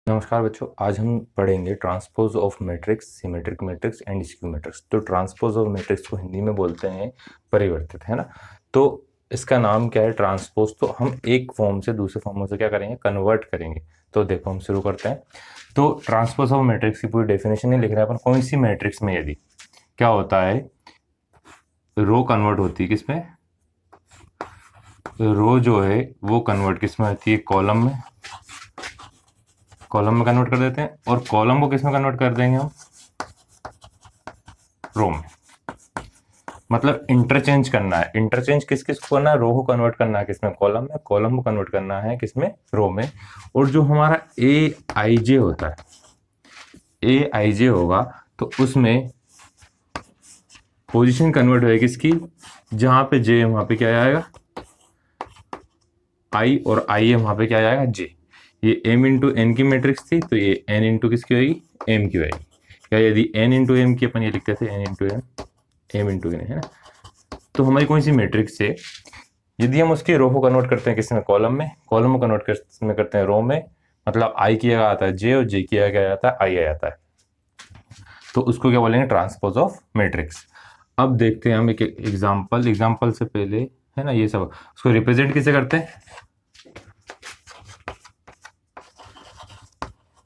नमस्कार बच्चों, आज हम पढ़ेंगे transpose of matrix, symmetric matrix and skew matrix. तो ट्रांसपोज ऑफ मैट्रिक्स को हिंदी में बोलते हैं परिवर्तित, है ना। तो इसका नाम क्या है? ट्रांसपोज। तो हम एक फॉर्म से दूसरे फॉर्म में क्या करेंगे? कन्वर्ट करेंगे। तो देखो हम शुरू करते हैं। तो ट्रांसपोज ऑफ मैट्रिक्स की पूरी डेफिनेशन नहीं लिख रहे हैं अपन। कोई सी मैट्रिक्स में यदि क्या होता है, रो कन्वर्ट होती है किसमें? रो जो है वो कन्वर्ट किसमें होती है? कॉलम में। कॉलम में कन्वर्ट कर देते हैं। और कॉलम को किस में कन्वर्ट कर देंगे हम? रो में। मतलब इंटरचेंज करना है। इंटरचेंज किस किस को करना है? रो को कन्वर्ट करना है किसमें? कॉलम में। कॉलम को कन्वर्ट करना है किसमें? रो में। और जो हमारा ए आई जे होता है, ए आई जे होगा तो उसमें पोजीशन कन्वर्ट होगी किसकी? जहां पे जे है वहां पे क्या आएगा? आई, और आई है वहां पे क्या आएगा? जे। ये m इंटू एन की मैट्रिक्स थी, तो ये n इंटू किसकी होगी? m की होगी। या यदि n इंटू एम की अपन ये लिखते थे n into M, m into n, है ना। तो हमारी कौन सी मैट्रिक्स है? यदि हम उसके रो को कन्वर्ट करते हैं किसमें? कॉलम में। कॉलम को कन्वर्ट करते हैं रो में। मतलब i की जगह आता है j और j की जगह आ जाता है i आ जाता है। तो उसको क्या बोलेंगे? Transpose of matrix. अब देखते हैं हम एक एग्जाम्पल से पहले, है ना, ये सब उसको रिप्रेजेंट किसे करते हैं?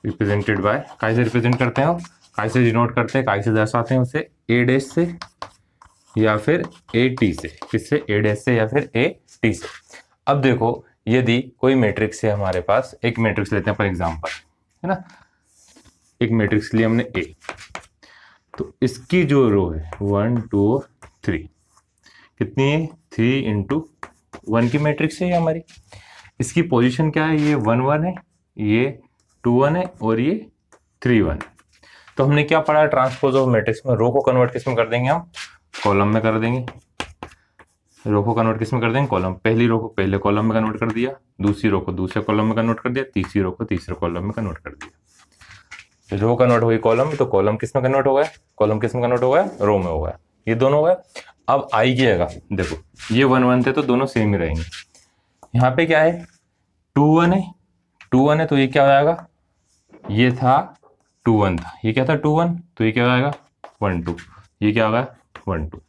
रिप्रेजेंटेड बाय, काय से रिप्रेजेंट करते हैं हम? काय से डिनोट करते हैं? काय से दर्शाते हैं उसे? ए डैश से या फिर ए टी से। किससे? ए डैश से या फिर ए टी से। अब देखो, यदि कोई मैट्रिक्स है हमारे पास, एक मैट्रिक्स लेते हैं फॉर एग्जांपल, है ना। एक मैट्रिक्स लिए हमने ए, तो इसकी जो रो है 1 2 और 3, कितनी है? 3 इंटू 1 की मैट्रिक्स है ये हमारी। इसकी पोजीशन क्या है? ये 1 1 है, ये 2 1 है और ये 3 1। तो हमने क्या पढ़ा? ट्रांसपोज ऑफ मैट्रिक्स में रो को कन्वर्ट किस में कर देंगे हम? कॉलम में कर देंगे। रो को कन्वर्ट किस में कर देंगे? कॉलम। पहली रो को पहले कॉलम में कन्वर्ट कर दिया, दूसरी रो को दूसरे कॉलम में कन्वर्ट कर दिया, तीसरी रो को तीसरे कॉलम में कन्वर्ट कर दिया। रो कन्वर्ट हो गई कॉलम में, तो कॉलम किस में कन्वर्ट हो गया? कॉलम किस में कन्वर्ट हो गया? रो में हो गया। ये दोनों हो गए। अब आई की जगह देखो, ये 1 1 थे तो दोनों सेम ही रहेंगे। यहाँ पे क्या है? 2 1 है, 2 1 है तो ये क्या हो जाएगा? ये था 2 1 था, ये क्या था? 2 1, तो ये क्या आएगा? 1 2। ये क्या होगा? 1 2।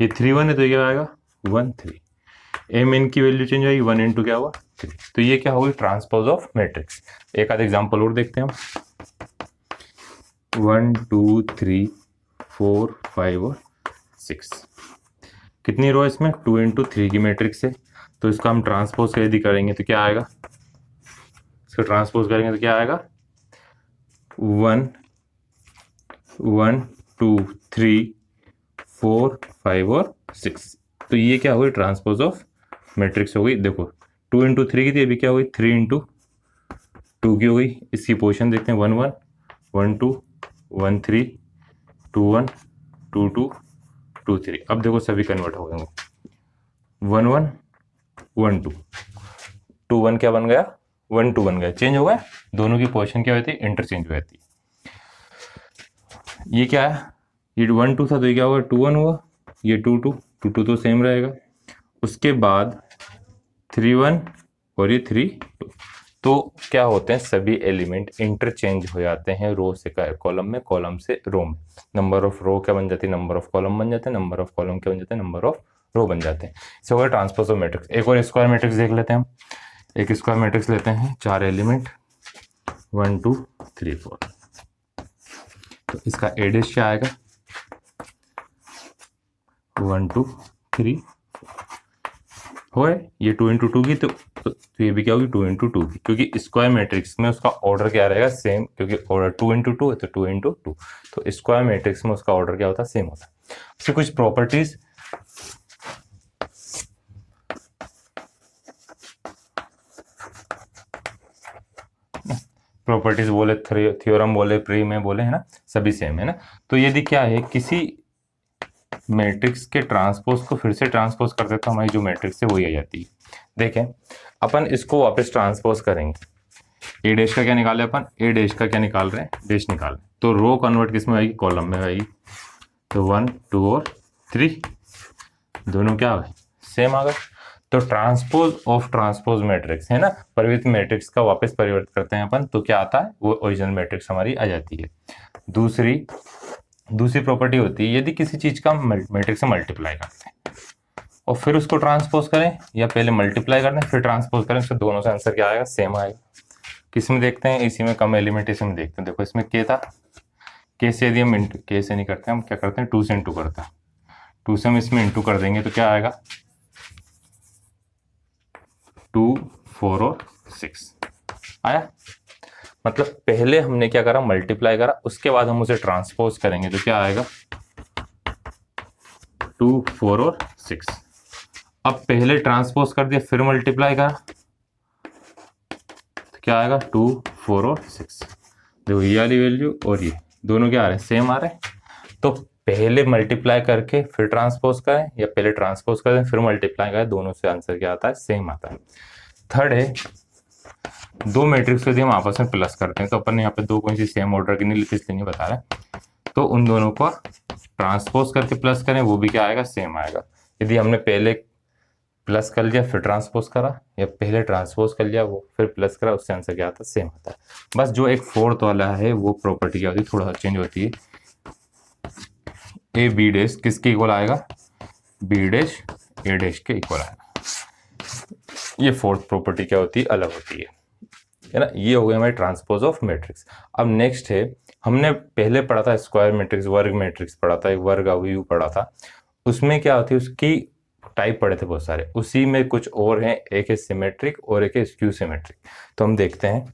ये 3 1 है तो ये क्या आएगा? 1 3। एम एन की वैल्यू चेंज होगी, 1 इंटू क्या हुआ? 3। तो ये क्या होगी? Transpose of matrix. एक आध एग्जांपल और देखते हैं हम। 1 2 3 4 5 और 6, कितनी रो है इसमें? 2 इंटू 3 की मैट्रिक्स है। तो इसका हम ट्रांसपोज यदि करेंगे तो क्या आएगा? इसको ट्रांसपोज करेंगे तो क्या आएगा? 1 1 2 3 4 5 और 6। तो ये क्या होगी? ट्रांसपोज ऑफ मैट्रिक्स हो गई। देखो 2 इंटू 3 की थी, अभी क्या हो गई? 3 इंटू 2 की हो गई। इसकी पोजीशन देखते हैं, 1 1 1 2 1 3 2 1 2 2 2 3। अब देखो सभी कन्वर्ट हो गए। 1 1 1 2 2 1 क्या बन गया? 1 2 बन गया। चेंज हो गया, दोनों की पोजीशन क्या होती है? इंटरचेंज हो जाती है। ये क्या है? ये 1 2 था तो ये क्या होगा? 2 1 हुआ। ये 2 2 2 2 तो सेम रहेगा। उसके बाद 3 1 और ये 3 2। तो क्या होते हैं? सभी एलिमेंट इंटरचेंज हो जाते हैं रो से कॉलम में, कॉलम से रो में। नंबर ऑफ रो क्या बन जाती है? नंबर ऑफ कॉलम बन जाते हैं। नंबर ऑफ कॉलम क्या बन जाते हैं? नंबर ऑफ रो बन जाते हैं। इसे होगा ट्रांसपोज ऑफ मैट्रिक्स। एक और स्क्वायर मैट्रिक्स देख लेते हैं हम। एक स्क्वायर मैट्रिक्स लेते हैं, 4 एलिमेंट 1 2 3 4। तो इसका एडेस क्या आएगा? 1 2 3 हो है। ये 2 इंटू 2 की, तो ये भी क्या होगी? 2 इंटू 2 की, क्योंकि स्क्वायर मैट्रिक्स में उसका ऑर्डर क्या रहेगा? सेम, क्योंकि ऑर्डर 2 इंटू 2 है तो 2 इंटू 2। तो स्क्वायर मैट्रिक्स में उसका ऑर्डर क्या होता है? सेम होता है। उसकी कुछ प्रॉपर्टीज, प्रॉपर्टीज बोले, थ्योरम बोले, प्री में बोले, है ना, सभी सेम है ना। तो यदि क्या है, किसी मैट्रिक्स के ट्रांसपोज को फिर से ट्रांसपोज कर देता, हमारी जो मैट्रिक्स है वही आ जाती है। देखें, अपन इसको वापस ट्रांसपोज करेंगे। ए डैश का क्या निकाले अपन? ए डैश का क्या निकाल रहे हैं? डैश निकाल रहे हैं। तो रो कन्वर्ट किस में आएगी? कॉलम में आएगी। तो 1 2 और 3 दोनों क्या आ गए? सेम आ गए। तो ट्रांसपोज ऑफ ट्रांसपोज मैट्रिक्स है ना, परिवर्तित मैट्रिक्स का वापस परिवर्तित करते हैं अपन, तो क्या आता है, वो ओरिजिनल मैट्रिक्स हमारी आ जाती है। दूसरी प्रॉपर्टी होती है, यदि किसी चीज का मैट्रिक्स से मल्टीप्लाई करते हैं और फिर उसको ट्रांसपोज करें, या पहले मल्टीप्लाई कर दें फिर ट्रांसपोज करें, तो दोनों से आंसर क्या आएगा, सेम आएगा। किस में देखते हैं, इसी में कम एलिमेंट, इसी में देखते हैं। देखो इसमें के था, के से यदि हम इंटू, के से नहीं करते हम क्या करते हैं, 2 से इंटू करते हैं, 2 से हम इसमें इंटू कर देंगे तो क्या आएगा, 2, 4 और 6 आया। मतलब पहले हमने क्या करा, मल्टीप्लाई करा, उसके बाद हम उसे ट्रांसपोज करेंगे तो क्या आएगा, 2, 4 और 6। अब पहले ट्रांसपोज कर दिया फिर मल्टीप्लाई करा तो क्या आएगा, 2, 4 और 6। देखो ये वाली वैल्यू और ये दोनों क्या आ रहे हैं, सेम आ रहे हैं। तो पहले मल्टीप्लाई करके फिर ट्रांसपोज करें, या पहले ट्रांसपोज करें फिर मल्टीप्लाई करें, दोनों से आंसर क्या आता है, सेम आता है। थर्ड है, दो मैट्रिक्स को यदि हम आपस में प्लस करते हैं, तो अपन यहाँ पे दो कोई सी सेम ऑर्डर की नहीं लिखी, इसलिए नहीं बता रहे, तो उन दोनों को ट्रांसपोज करके प्लस करें, वो भी क्या आएगा, सेम आएगा। यदि हमने पहले प्लस कर लिया फिर ट्रांसपोज करा, या पहले ट्रांसपोज कर लिया वो फिर प्लस करा, उससे आंसर क्या आता है, सेम आता है। बस जो एक फोर्थ वाला है वो प्रॉपर्टी क्या होती है, थोड़ा सा चेंज होती है। ए बी डैश किसके इक्वल आएगा, बी डैश ए डैश के इक्वल आएगा। ये फोर्थ प्रॉपर्टी क्या होती है, अलग होती है ना। ये हो गया हमारे ट्रांसपोज ऑफ मैट्रिक्स। अब नेक्स्ट है, हमने पहले पढ़ा था स्क्वायर मैट्रिक्स, वर्ग मैट्रिक्स पढ़ा था, एक वर्ग अवयव पढ़ा था, उसमें क्या होती है, उसकी टाइप पढ़े थे बहुत सारे, उसी में कुछ और हैं, एक है सिमेट्रिक और एक है स्क्यू सिमेट्रिक। तो हम देखते हैं,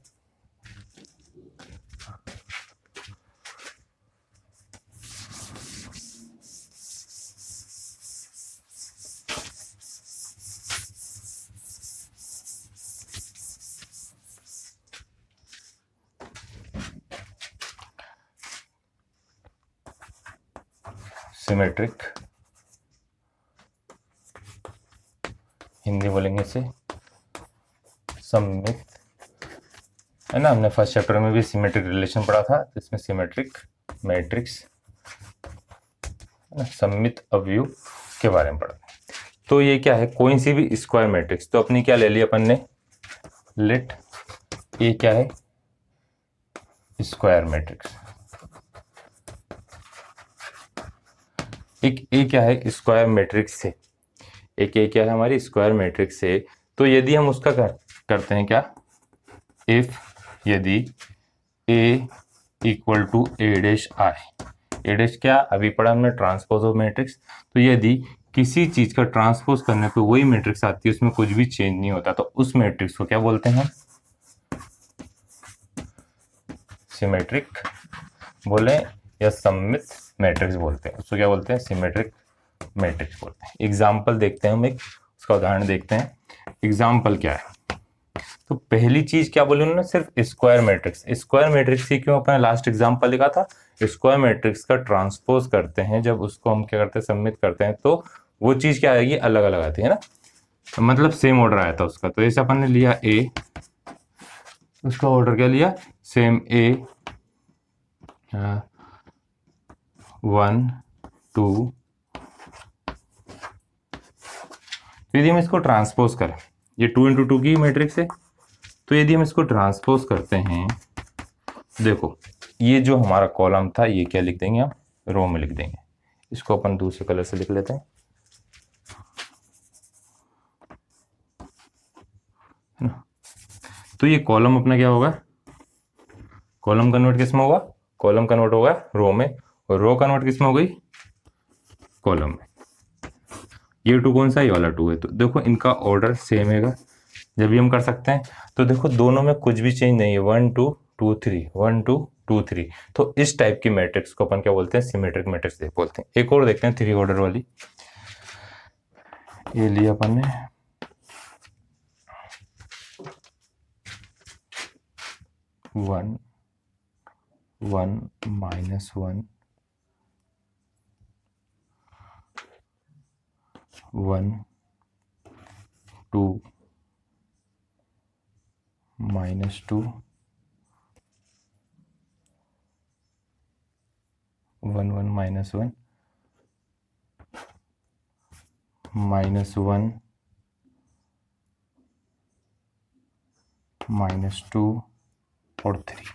सिमेट्रिक हिंदी बोलेंगे इसे सममित, है ना। हमने फर्स्ट चैप्टर में भी सिमेट्रिक रिलेशन पढ़ा था, तो इसमें सिमेट्रिक मैट्रिक्स सममित अवयव के बारे में पढ़ा। तो ये क्या है, कोई सी भी स्क्वायर मैट्रिक्स, तो अपनी क्या ले ली अपन ने, लेट ए क्या है, स्क्वायर मैट्रिक्स। एक ए क्या है, स्क्वायर मैट्रिक्स से, एक ए क्या है हमारी स्क्वायर मैट्रिक्स से। तो यदि हम उसका करते हैं क्या, इफ यदि A equal to A dash I, A dash क्या अभी पढ़ा हमने, ट्रांसपोज ऑफ मैट्रिक्स। तो यदि किसी चीज का ट्रांसपोज करने पे वही मैट्रिक्स आती है, उसमें कुछ भी चेंज नहीं होता, तो उस मैट्रिक्स को क्या बोलते हैं, सिमेट्रिक बोले या सममित मैट्रिक्स बोलते हैं, उसको क्या बोलते हैं, सिमेट्रिक मैट्रिक्स बोलते हैं। एग्जाम्पल देखते हैं हम, एक उसका उदाहरण देखते हैं। एग्जाम्पल क्या है, तो पहली चीज क्या बोली उन्होंने, सिर्फ स्क्वायर मैट्रिक्स। स्क्वायर मैट्रिक्स ही क्यों, अपना लास्ट एग्जाम्पल लिखा था, स्क्वायर मैट्रिक्स का ट्रांसपोज करते हैं, जब उसको हम क्या करते हैं, सबमिट करते हैं, तो वो चीज क्या आएगी, अलग अलग आती है ना, तो मतलब सेम ऑर्डर आया था उसका। तो जैसे अपन ने लिया ए, उसका ऑर्डर क्या लिया, सेम ए 1 2। यदि हम इसको ट्रांसपोज करें, ये 2 इंटू 2 की मैट्रिक्स है, तो यदि हम इसको ट्रांसपोज करते हैं, देखो ये जो हमारा कॉलम था ये क्या लिख देंगे हम, रो में लिख देंगे। इसको अपन दूसरे कलर से लिख लेते हैं, है ना। तो ये कॉलम अपना क्या होगा, कॉलम कन्वर्ट किस में होगा, कॉलम कन्वर्ट होगा रो में, और रो कन्वर्ट किस में हो गई, कॉलम में। ये 2 कौन सा, ये वाला 2 है, तो देखो इनका ऑर्डर सेम है, जब भी हम कर सकते हैं। तो देखो दोनों में कुछ भी चेंज नहीं है, 1 2 2 3 1 2 2 3। तो इस टाइप की मैट्रिक्स को अपन क्या बोलते हैं, सिमेट्रिक मैट्रिक्स बोलते हैं। एक और देखते हैं 3 ऑर्डर वाली, ये लिया अपन ने 1 1 -1 1 2 -2 1 1 -1 -1 -2 और 3,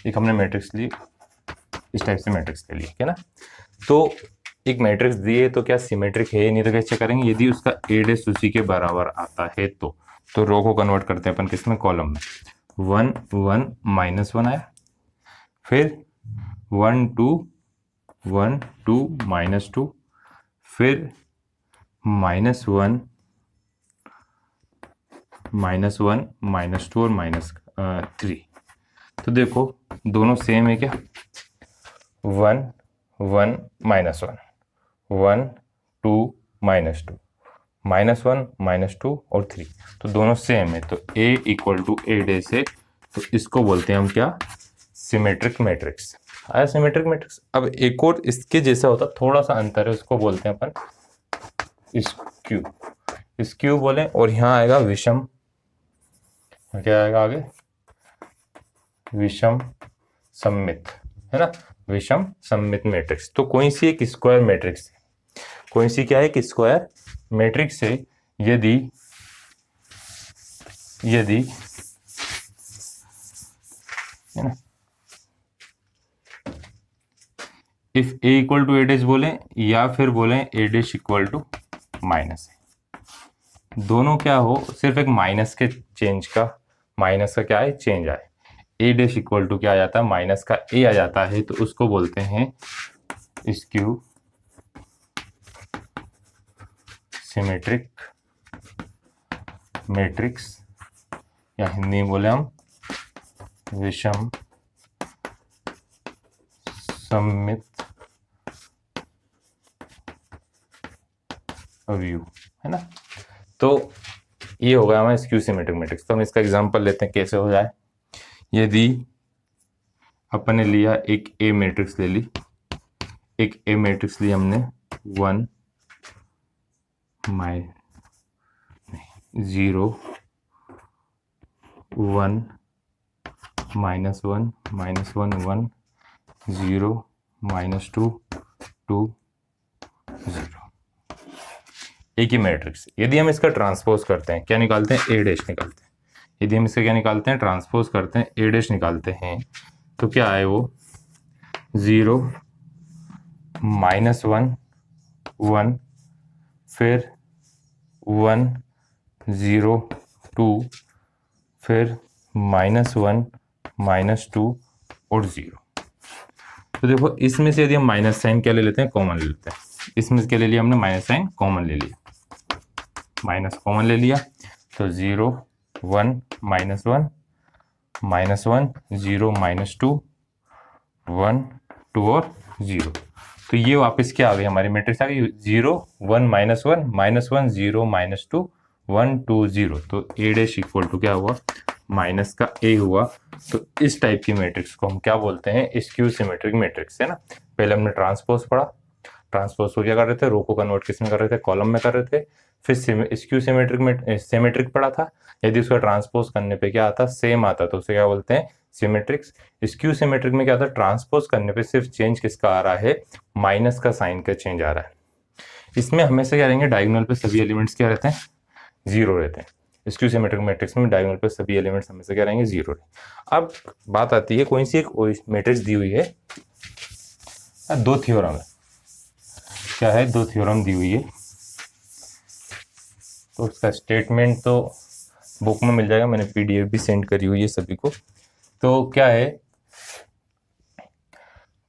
एक हमने मैट्रिक्स ली, इस टाइप से मैट्रिक्स ले लिया, है ना। तो एक मैट्रिक्स दिए तो क्या सिमेट्रिक है, नहीं तो कैसे करेंगे, यदि उसका ए डैश उसी के बराबर आता है तो रो को कन्वर्ट करते हैं अपन किसमें, कॉलम में। 1 1 -1 आया, फिर 1 2 1 2 -2, फिर -1 -1 -2 और -3। तो देखो दोनों सेम है क्या, 1 1 -1 1 2 -2 -1 -2 और 3, तो दोनों सेम है, तो A = A डैश है, तो इसको बोलते हैं हम क्या, सिमेट्रिक मैट्रिक्स। आया सिमेट्रिक मैट्रिक्स। अब एक और इसके जैसा होता, थोड़ा सा अंतर है, उसको बोलते हैं अपन स्क्यू। स्क्यू बोले, और यहाँ आएगा विषम, क्या आएगा आगे, विषम सममित, है ना, विषम सममित मैट्रिक्स। तो कोई सी एक स्क्वायर मैट्रिक्स है, कोई सी क्या है, एक स्क्वायर मैट्रिक्स है, यदि है ना, इफ A = A डैश बोले, या फिर बोले A डैश = माइनस है, दोनों क्या हो, सिर्फ एक माइनस के चेंज का, माइनस का क्या है, चेंज आए, A डैश = क्या आ जाता है, माइनस का A आ जाता है, तो उसको बोलते हैं स्क्यू सिमेट्रिक मैट्रिक्स, या हिंदी में बोले हम विषम सममित अवयव, है ना। तो ये हो गया हमारा स्क्यू सिमेट्रिक मैट्रिक्स। तो हम इसका एग्जांपल लेते हैं कैसे हो जाए। यदि अपन ने लिया एक ए मैट्रिक्स ले ली, एक ए मैट्रिक्स ली हमने 1 0 1 -1 -1 1 0 -2 2 0, एक ही मैट्रिक्स। यदि हम इसका ट्रांसपोज करते हैं, क्या निकालते हैं, ए डैश निकालते हैं। यदि हम इसका क्या निकालते हैं, ट्रांसपोज करते हैं, ए डैश निकालते हैं, तो क्या आए वो 0 -1 1, फिर 1 0 2, फिर -1 -2 और 0। तो देखो इसमें से यदि हम माइनस साइन क्या ले लेते हैं, कॉमन ले लेते हैं। इसमें क्या ले लिया हमने, माइनस साइन कॉमन ले लिया, माइनस कॉमन ले लिया, तो 0 1 -1 -1 0 -2 1 2 और 0। तो ये वापस क्या आ गई, हमारी मैट्रिक्स आ गई 0 1 -1 -1 0 -2 1 2 0। तो A डैश = क्या हुआ, माइनस का A हुआ। तो इस टाइप की मैट्रिक्स को हम क्या बोलते हैं, स्क्यू सिमेट्रिक मैट्रिक्स, है ना। पहले हमने ट्रांसपोज पढ़ा, ट्रांसपोज को क्या कर रहे थे, रो को कन्वर्ट किस में कर रहे थे, कॉलम में कर रहे थे। फिर स्क्यू सिमेट्रिक पढ़ा था, यदि उसका ट्रांसपोज करने पे क्या आता, सेम आता, तो उसे क्या बोलते हैं, सिमेट्रिक्स। स्क्यू सिमेट्रिक में क्या था, ट्रांसपोज करने पे सिर्फ चेंज किसका आ रहा है, माइनस का साइन का चेंज आ रहा है। इसमें हमेशा क्या रहेंगे, डायगोनल पे सभी एलिमेंट्स क्या रहते हैं, 0 रहते हैं। स्क्यू सिमेट्रिक मैट्रिक्स में डायगोनल पे सभी एलिमेंट्स हमेशा क्या रहेंगे, 0 रहे। अब बात आती है, कोई सी एक मैट्रिक्स दी हुई है, दो थ्योरम है, क्या है, दो थ्योरम दी हुई है, तो उसका स्टेटमेंट तो बुक में मिल जाएगा, मैंने PDF भी सेंड करी हुई है सभी को। तो क्या है,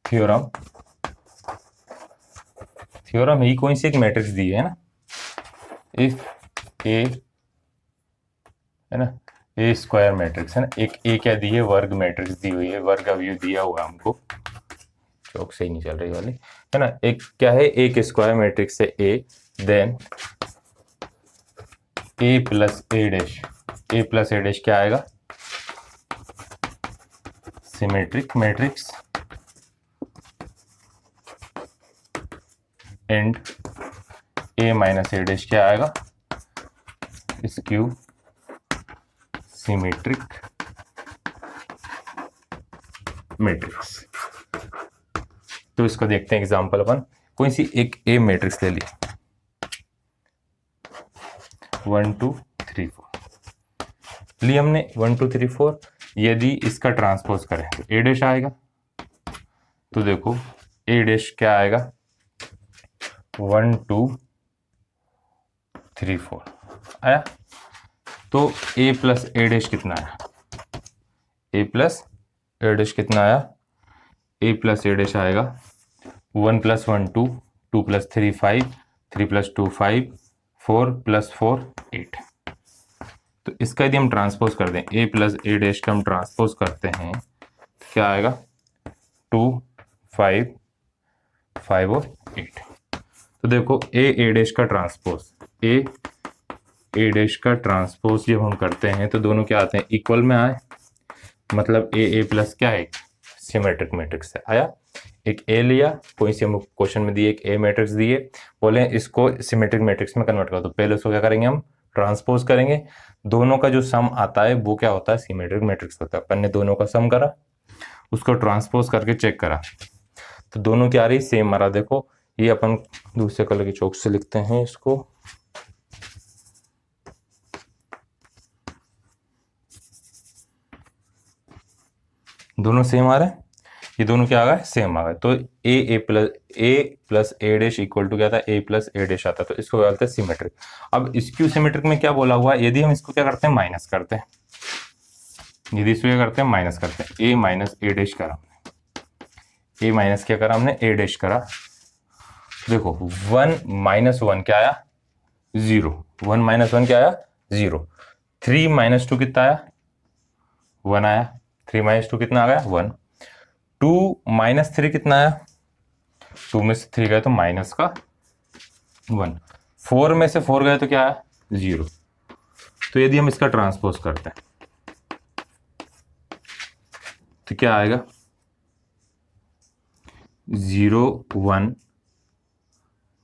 थ्योरम ही कोई सी एक मैट्रिक्स दी है ना, इफ ए, है ना, ए स्क्वायर मैट्रिक्स है ना, एक ए क्या दी है, वर्ग मैट्रिक्स दी हुई है, वर्ग अवयव दिया हुआ हमको, चौक सही नहीं चल रही वाली, है ना। एक क्या है, एक स्क्वायर मैट्रिक्स है ए, देन A + A डैश क्या आएगा, symmetric matrix, and A - A dash क्या आएगा, स्क्यू सिमेट्रिक मैट्रिक्स। तो इसको देखते हैं एग्जांपल अपन। कोई सी एक ए मैट्रिक्स ले ली, 1 2 3 4, लिए हमने 1 2 3 4। यदि इसका ट्रांसपोज करें तो ए डैश आएगा। तो देखो ए डैश क्या आएगा, 1 2 3 4 आया। तो ए प्लस ए डैश कितना आया, ए प्लस ए डैश कितना आया, ए प्लस ए डैश आएगा 1 + 1 2, 2 + 3 5, 3 + 2 5, 4 + 4 8। तो इसका यदि हम ट्रांसपोज कर दें, ए प्लस ए डैश का हम ट्रांसपोज करते हैं क्या आएगा, 2 5 5 और 8। तो देखो ए डैश का ट्रांसपोज, ए डैश का ट्रांसपोज जब हम करते हैं तो दोनों क्या आते हैं, इक्वल में आए। मतलब ए प्लस क्या है, सिमेट्रिक मैट्रिक्स है। आया, एक ए लिया, कोई से क्वेश्चन में दिए एक ए मैट्रिक्स दिए, बोले इसको सिमेट्रिक मैट्रिक्स में कन्वर्ट करो, तो पहले उसको क्या करेंगे, हम ट्रांसपोज करेंगे। दोनों का जो सम आता है वो क्या होता है, सिमेट्रिक मैट्रिक्स होता है। अपन ने दोनों का सम करा, उसको ट्रांसपोज करके चेक करा, तो दोनों क्या आ रही, सेम आ रहा। देखो ये अपन दूसरे कलर की चौक से लिखते हैं इसको, दोनों सेम आ रहे हैं, ये दोनों क्या आ गए, सेम आ गए। तो A plus A dash equal to क्या था, ए प्लस ए डैश आता है। तो इसको बोलते हैं सिमेट्रिक। अब स्क्यू सिमेट्रिक में क्या बोला हुआ है, यदि हम इसको क्या करते हैं, माइनस करते हैं, यदि इसको क्या करते हैं, माइनस करते हैं, ए माइनस ए डैश करा हमने, ए माइनस क्या करा हमने, ए डैश करा। देखो 1 - 1 क्या आया, 0। 1 - 1 क्या आया, 0। 3 - 2 कितना आया, 1 आया। 3 - 2 कितना आ गया, 1। 2 - 3 कितना आया, 2 में से 3 गए तो माइनस का 1। 4 में से 4 गए तो क्या आया, 0। तो यदि हम इसका ट्रांसपोज करते हैं तो क्या आएगा, 0 1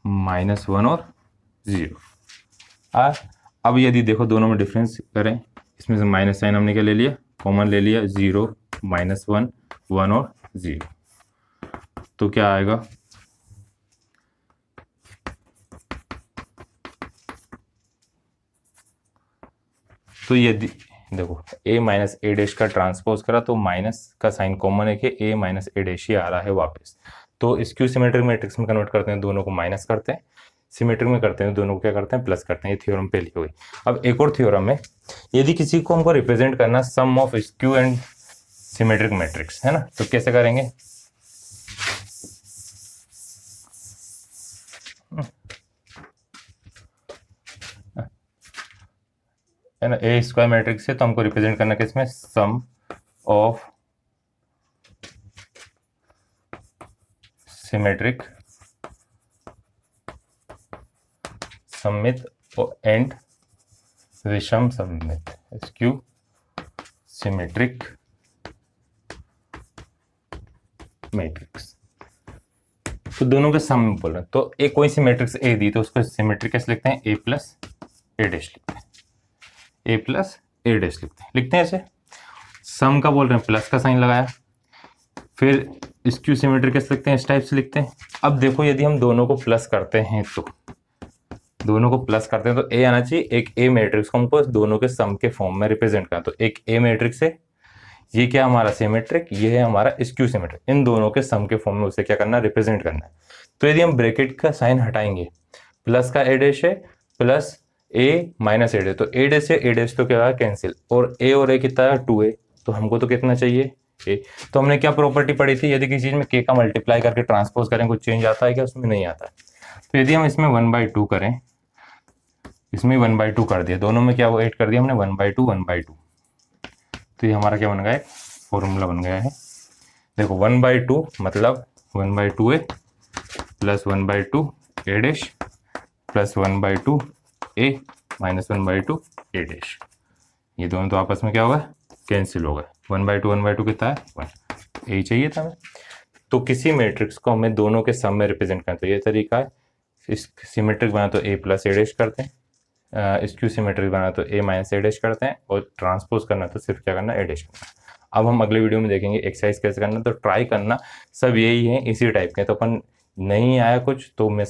-1 और 0। अब यदि देखो दोनों में डिफरेंस करें, इसमें से माइनस साइन हमने क्या ले लिया, कॉमन ले लिया, 0 -1 1 और 0। तो क्या आएगा, तो यदि देखो a माइनस ए डैश का ट्रांसपोज करा तो माइनस का साइन कॉमन है कि a माइनस ए डैश ही आ रहा है वापस। तो स्क्यू सिमेट्रिक मैट्रिक्स में कन्वर्ट करते हैं, दोनों को माइनस करते हैं, सिमेट्रिक में करते हैं दोनों को क्या करते हैं, प्लस करते हैं। ये थ्योरम पहली हो गई। अब एक और थ्योरम है, यदि किसी को हमको रिप्रेजेंट करना sum of skew and symmetric matrix है ना, तो कैसे करेंगे, है ना, ए स्क्वायर मैट्रिक्स है तो हमको रिप्रेजेंट करना किसमें, सम ऑफ सिमेट्रिक सममित एंड विषम सममित स्क्यू सिमेट्रिक मैट्रिक्स। तो दोनों के सम में बोल रहे हैं। तो एक कोई सी मैट्रिक्स ए दी तो उसको सिमेट्रिक कैसे लिखते हैं, ए प्लस ए डैश लिखते हैं, ए प्लस ए डैश लिखते हैं ऐसे। सम का बोल रहे हैं, प्लस का साइन लगाया। फिर स्क्यू सिमेट्रिक कैसे लिखते हैं, इस टाइप से लिखते हैं। अब देखो यदि हम दोनों को प्लस करते हैं तो दोनों को प्लस करते हैं तो ए आना चाहिए। एक ए मैट्रिक्स को हमको दोनों के सम के फॉर्म में रिप्रेजेंट करना। तो एक ए मैट्रिक्स है, ये क्या हमारा सिमेट्रिक, ये है हमारा स्क्यू सिमेट्रिक। इन दोनों के सम के फॉर्म में उसे क्या करना, रिप्रेजेंट करना है। तो यदि हम ब्रैकेट का साइन हटाएंगे, प्लस का ए डैश है प्लस ए माइनस ए डैश, तो ए डैश से ए डैश तो क्या है कैंसिल, और ए कितना है 2a, तो हमको तो कितना चाहिए ए। तो हमने क्या प्रॉपर्टी पढ़ी थी, यदि किसी चीज में के का मल्टीप्लाई करके ट्रांसपोज करें कुछ चेंज आता है क्या, उसमें नहीं आता है। तो यदि हम इसमें 1/2 करें, इसमें 1/2 कर दिया, दोनों में क्या वो 8 कर दिया हमने, 1/2 1/2। तो ये हमारा क्या बन गया है, फॉर्मूला बन गया है। देखो 1/2 मतलब 1/2 ए प्लस 1/2 ए डैश प्लस 1/2 ए माइनस 1/2 ए डैश। ये दोनों तो आपस में क्या होगा, कैंसिल हो गए। 1/2 कितना है 1, यही चाहिए था हमें। तो किसी मैट्रिक्स को हमें दोनों के सम में रिप्रेजेंट करना, तो ये तरीका है। इस सिमेट्रिक बना तो ए प्लस ए डैश करते हैं, स्क्यू सिमेट्रिक बना तो ए माइनस ए डैश करते हैं, और ट्रांसपोज करना तो सिर्फ क्या करना, ए डैश करना। अब हम अगले वीडियो में देखेंगे एक्सरसाइज कैसे करना। तो ट्राई करना, सब यही है, इसी टाइप के। तो अपन नहीं आया कुछ तो मैं